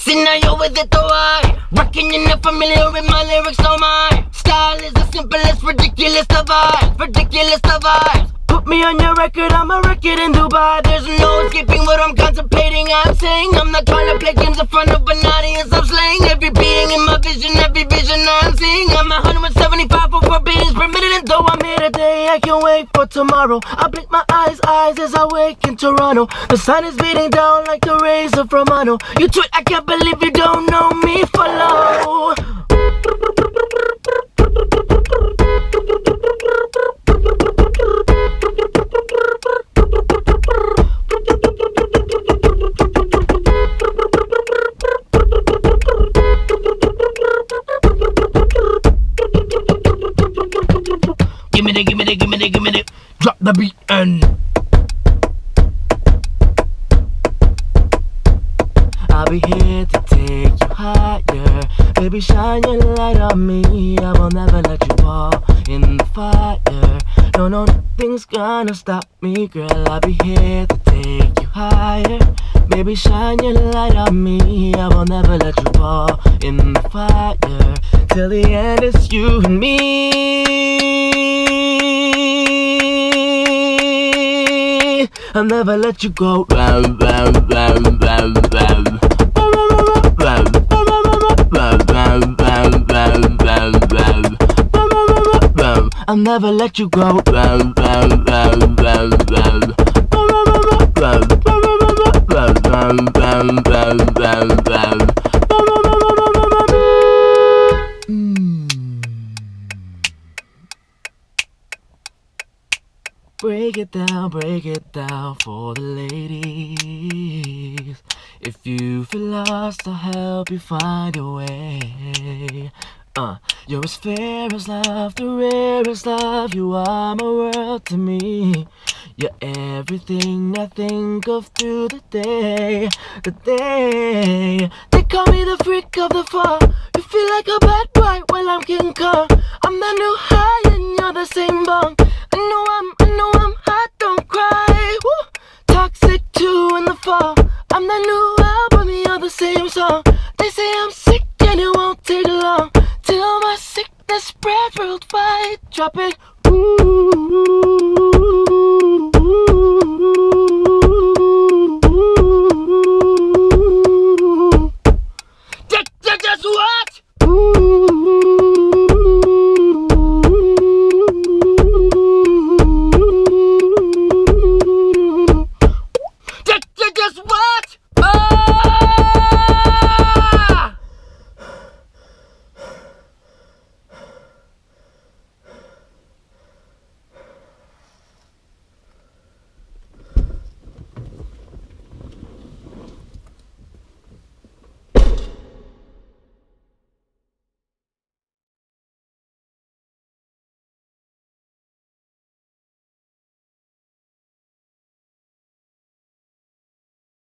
See now you're with it, though I rockin', you're not familiar with my lyrics, no my style is the simplest, ridiculous of vibes, ridiculous of vibes. Put me on your record, I'm a record in Dubai. There's no escaping what I'm contemplating. I'm saying I'm not trying to play games in front of an audience. I'm slaying every beating in my vision, every vision I'm seeing. I'm 175 over beatings per minute, and though I'm here today, I can't wait for tomorrow. I blink my eyes as I wake in Toronto. The sun is beating down like the rays of Romano. You tweet, I can't believe you don't know me. Follow. Give me the, drop the beat and I'll be here to take you higher. Baby, shine your light on me. I will never let you fall in the fire. No, nothing's gonna stop me, girl. I'll be here to take you higher. Baby, shine your light on me. I will never let you fall in the fire. Till the end, it's you and me. I'll never let you go. I'll never let you go. Break it down for the ladies. If you feel lost, I'll help you find a way. You're as fair as love, the rarest love. You are my world to me. You're everything I think of through the day. They call me the freak of the fall. You feel like a bad boy, well I'm King Kong. I'm the new high and you're the same bong. I know I'm hot, don't cry. Woo! Toxic 2 in the fall. I'm the new album, you're the same song. They say I'm sick and it won't take long till my sickness spread worldwide. Drop it, ooh.